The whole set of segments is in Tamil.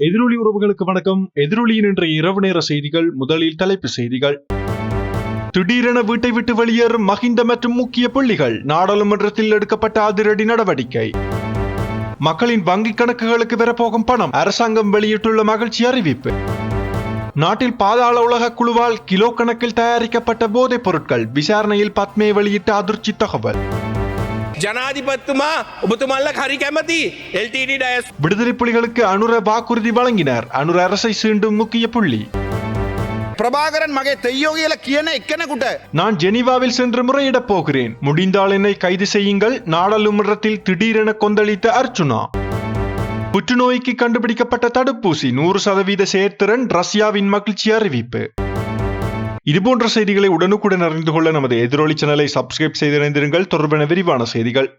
எதிரொலி உறவுகளுக்கு வணக்கம். எதிரொலியின் இன்றைய இரவு நேர செய்திகள். முதலில் தலைப்பு செய்திகள். திடீரென வீட்டை விட்டு வெளியேறும் மஹிந்த மற்றும் முக்கிய புள்ளிகள். நாடாளுமன்றத்தில் எடுக்கப்பட்ட அதிரடி நடவடிக்கை. மக்களின் வங்கிக் கணக்குகளுக்கு பெறப்போகும் பணம். அரசாங்கம் வெளியிட்டுள்ள மகிழ்ச்சி அறிவிப்பு. நாட்டில் பாதாள உலக குழுவால் கிலோ கணக்கில் தயாரிக்கப்பட்ட போதைப் பொருட்கள். விசாரணையில் பத்மே வெளியிட்ட அதிர்ச்சி தகவல். ஜனாதிபத்துமா உபத்துமல்ல ஹரி கமதி எல்டிடி டயஸ். விடுதலை புலிகளுக்கு அனுர வாக்குறுதி வழங்கினார். அனுர அரசை சீண்டும் முக்கிய புள்ளி. பிரபாகரன் மகே தெய்யோகியல கியன எக்கனகுட்ட. நான் ஜெனீவாவில் சென்று முறையிடப் போகிறேன். முடிந்தால் என்னை கைது செய்யுங்கள். நாடாளுமன்றத்தில் திடீரென கொந்தளித்த அர்ச்சுனா. புற்றுநோய்க்கு கண்டுபிடிக்கப்பட்ட தடுப்பூசி 100% செயற்திறன். ரஷ்யாவின் மகிழ்ச்சி அறிவிப்பு. இதுபோன்ற செய்திகளை உடனுக்குடன் அறிந்து கொள்ள நமது எதிரொலி சேனலை சப்ஸ்கிரைப் செய்து இணைந்திருங்கள். தொடர்பான விரிவான செய்திகள்.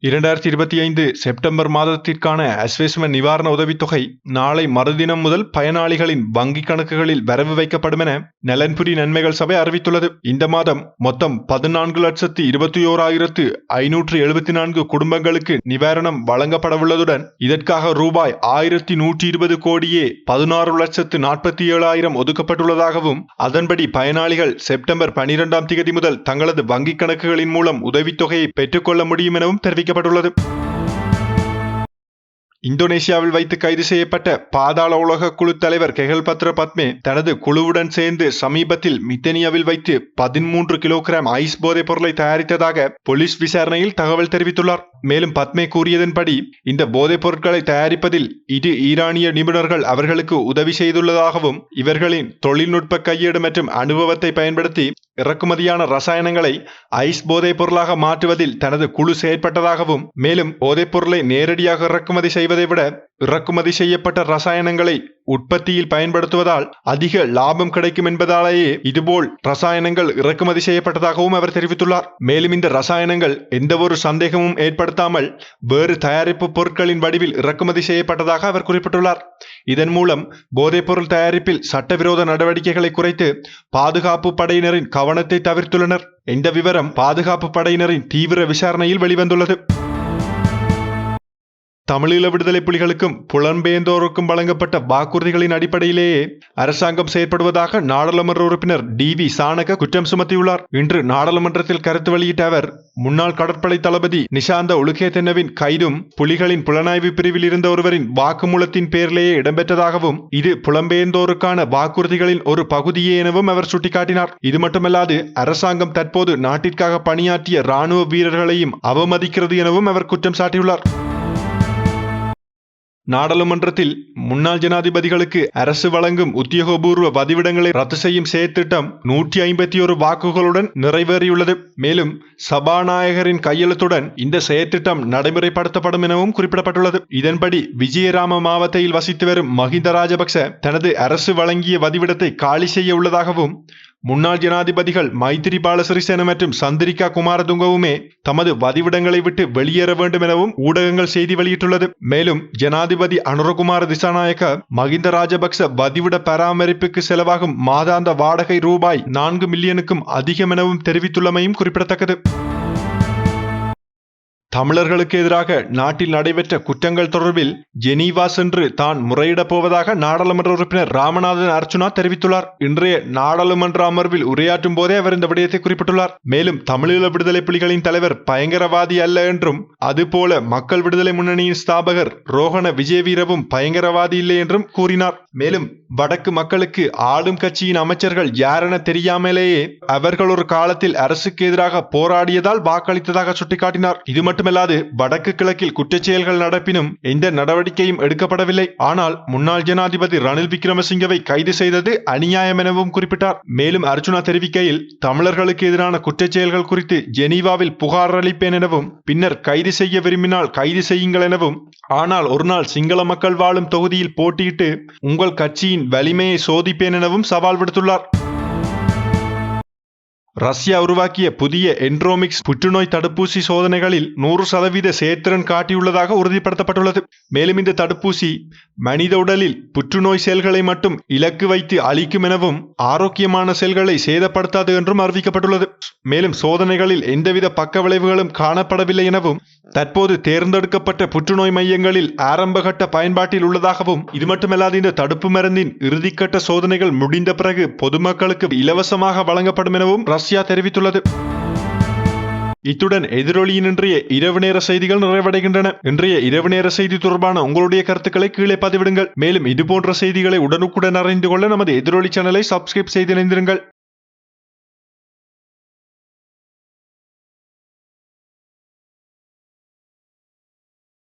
2025 செப்டம்பர் மாதத்திற்கான அஸ்வெஸ்மென்ட் நிவாரண உதவித்தொகை நாளை மறுதினம் முதல் பயனாளிகளின் வங்கிக் கணக்குகளில் வரவு வைக்கப்படும் என நலன்புரி நன்மைகள் சபை அறிவித்துள்ளது. இந்த மாதம் மொத்தம் 14,21,574 குடும்பங்களுக்கு நிவாரணம் வழங்கப்படவுள்ளதுடன் இதற்காக ரூபாய் 1,120 கோடியே 16,47,000 ஒதுக்கப்பட்டுள்ளதாகவும் அதன்படி பயனாளிகள் செப்டம்பர் 12ஆம் தேதி முதல் தங்களது வங்கிக் கணக்குகளின் மூலம் உதவித்தொகையை பெற்றுக்கொள்ள முடியும் எனவும் தெரிவிக்கப்பட்டுள்ளது. இந்தோனேசியாவில் வைத்து கைது செய்யப்பட்ட பாதாள உலக குழு தலைவர் கெஹல்பத்ர பத்மே தனது குழுவுடன் சேர்ந்து சமீபத்தில் மித்தனியாவில் வைத்து 13 கிலோகிராம் ஐஸ் போதைப் பொருளை தயாரித்ததாக போலீஸ் விசாரணையில் தகவல் தெரிவித்துள்ளார். மேலும் பத்மே கூறியதன்படி இந்த போதைப் பொருட்களை தயாரிப்பதில் இரு ஈரானிய நிபுணர்கள் அவர்களுக்கு உதவி செய்துள்ளதாகவும் இவர்களின் தொழில்நுட்ப கையேடு மற்றும் அனுபவத்தை பயன்படுத்தி இறக்குமதியான ரசாயனங்களை ஐஸ் போதைப் பொருளாக மாற்றுவதில் தனது குழு செயற்பட்டதாகவும் மேலும் போதைப் பொருளை நேரடியாக இறக்குமதி செய்வதை விட இறக்குமதி செய்யப்பட்ட ரசாயனங்களை உற்பத்தியில் பயன்படுத்துவதால் அதிக லாபம் கிடைக்கும் என்பதாலேயே இதுபோல் ரசாயனங்கள் இறக்குமதி செய்யப்பட்டதாகவும் அவர் தெரிவித்துள்ளார். மேலும் இந்த ரசாயனங்கள் எந்தவொரு சந்தேகமும் ஏற்படுத்தாமல் வேறு தயாரிப்பு பொருட்களின் வடிவில் இறக்குமதி செய்யப்பட்டதாக அவர் குறிப்பிட்டுள்ளார். இதன் மூலம் போதைப்பொருள் தயாரிப்பில் சட்டவிரோத நடவடிக்கைகளை குறைத்து பாதுகாப்பு படையினரின் கவனத்தை தவிர்த்துள்ளனர். இந்த விவரம் பாதுகாப்பு படையினரின் தீவிர விசாரணையில் வெளிவந்துள்ளது. தமிழீழ விடுதலை புலிகளுக்கும் புலம்பெயர்ந்தோருக்கும் வழங்கப்பட்ட வாக்குறுதிகளின் அடிப்படையிலேயே அரசாங்கம் செயற்படுவதாக நாடாளுமன்ற உறுப்பினர் DV சாணக்க குற்றம் சுமத்தியுள்ளார். இன்று நாடாளுமன்றத்தில் கருத்து வெளியிட்ட அவர் முன்னாள் கடற்படை தளபதி நிஷாந்த உலுகேதென்னவின் கைதும் புலிகளின் புலனாய்வு பிரிவில் இருந்த ஒருவரின் வாக்குமூலத்தின் பேரிலேயே இடம்பெற்றதாகவும் இது புலம்பெயர்ந்தோருக்கான வாக்குறுதிகளின் ஒரு பகுதியே எனவும் அவர் சுட்டிக்காட்டினார். இது மட்டுமல்லாது அரசாங்கம் தற்போது நாட்டிற்காக பணியாற்றிய இராணுவ வீரர்களையும் அவமதிக்கிறது எனவும் அவர் குற்றம் சாட்டியுள்ளார். நாடாளுமன்றத்தில் முன்னாள் ஜனாதிபதிகளுக்கு அரசு வழங்கும் உத்தியோகபூர்வ வதிவிடங்களை ரத்து செய்யும் செயற்திட்டம் 151 வாக்குகளுடன் நிறைவேறியுள்ளது. மேலும் சபாநாயகரின் கையெழுத்துடன் இந்த செயற்திட்டம் நடைமுறைப்படுத்தப்படும் எனவும் குறிப்பிடப்பட்டுள்ளது. இதன்படி விஜயராம மாவட்டத்தில் வசித்து வரும் மஹிந்த ராஜபக்ச தனது அரசு வழங்கிய வதிவிடத்தை காலி செய்ய உள்ளதாகவும் முன்னாள் ஜனாதிபதிகள் மைத்திரிபால சிறிசேன மற்றும் சந்திரிகா குமாரதுங்கவுமே தமது வதிவிடங்களை விட்டு வெளியேற வேண்டும் எனவும் ஊடகங்கள் செய்தி வெளியிட்டுள்ளது. மேலும் ஜனாதிபதி அனுரகுமார திசாநாயக்க மஹிந்த ராஜபக்ச வதிவிட பராமரிப்புக்கு செலவாகும் மாதாந்த வாடகை ரூபாய் 4 மில்லியனுக்கும் அதிகம் எனவும் தெரிவித்துள்ளமையும் குறிப்பிடத்தக்கது. தமிழர்களுக்கு எதிராக நாட்டில் நடைபெற்ற குற்றங்கள் தொடர்பில் ஜெனீவா சென்று தான் முறையிடப் போவதாக நாடாளுமன்ற உறுப்பினர் ராமநாதன் அர்ச்சுனா தெரிவித்துள்ளார். இன்றைய நாடாளுமன்ற அமர்வில் உரையாற்றும் போதே அவர் இந்த விடயத்தை குறிப்பிட்டுள்ளார். மேலும் தமிழீழ விடுதலை புலிகளின் தலைவர் பயங்கரவாதி அல்ல என்றும் அதுபோல மக்கள் விடுதலை முன்னணியின் ஸ்தாபகர் ரோஹண விஜயவீரவும் பயங்கரவாதி இல்லை என்றும் கூறினார். மேலும் வடக்கு மக்களுக்கு ஆளும் கட்சியின் அமைச்சர்கள் யாரென தெரியாமலேயே அவர்கள் ஒரு காலத்தில் அரசுக்கு எதிராக போராடியதால் வாக்களித்ததாக சுட்டிக்காட்டினார். இது மட்டுமல்லாது வடக்கு கிழக்கில் குற்றச்செயல்கள் நடப்பினும் எந்த நடவடிக்கையும் எடுக்கப்படவில்லை. ஆனால் முன்னாள் ஜனாதிபதி ரணில் விக்ரமசிங்கவை கைது செய்தது அநியாயம் எனவும் குறிப்பிட்டார். மேலும் அர்ச்சுனா தெரிவிக்கையில் தமிழர்களுக்கு எதிரான குற்றச்செயல்கள் குறித்து ஜெனீவாவில் புகார் அளிப்பேன் எனவும் பின்னர் கைது செய்ய விரும்பினால் கைது செய்யுங்கள் எனவும் ஆனால் ஒரு நாள் சிங்கள மக்கள் வாழும் தொகுதியில் போட்டியிட்டு உங்கள் கட்சியின் வலிமையை சோதிப்பேன் எனவும் சவால் விடுத்துள்ளார். ரஷ்யா உருவாக்கிய புதிய என்ட்ரோமிக்ஸ் புற்றுநோய் தடுப்பூசி சோதனைகளில் 100% செயற்திறன் காட்டியுள்ளதாக உறுதிப்படுத்தப்பட்டுள்ளது. மேலும் இந்த தடுப்பூசி மனித உடலில் புற்றுநோய் செல்களை மட்டும் இலக்கு வைத்து அழிக்கும் எனவும் ஆரோக்கியமான செல்களை சேதப்படுத்தாது என்றும் அறிவிக்கப்பட்டுள்ளது. மேலும் சோதனைகளில் எந்தவித பக்க விளைவுகளும் காணப்படவில்லை எனவும் தற்போது தேர்ந்தெடுக்கப்பட்ட புற்றுநோய் மையங்களில் ஆரம்பகட்ட பயன்பாட்டில் உள்ளதாகவும், இது மட்டுமல்லாது இந்த தடுப்பு மருந்தின் இறுதிக்கட்ட சோதனைகள் முடிந்த பிறகு பொதுமக்களுக்கு இலவசமாக வழங்கப்படும் எனவும் ரஷ்யா தெரிவித்துள்ளது. இத்துடன் எதிரொலியின் இன்றைய இரவு நேர செய்திகள் நிறைவடைகின்றன. இன்றைய இரவு நேர செய்தி தொடர்பான உங்களுடைய கருத்துக்களை கீழே பதிவிடுங்கள். மேலும் இதுபோன்ற செய்திகளை உடனுக்குடன் அறிந்து கொள்ள நமது எதிரொலி சேனலை சப்ஸ்கிரைப் செய்து இணைந்திருங்கள்.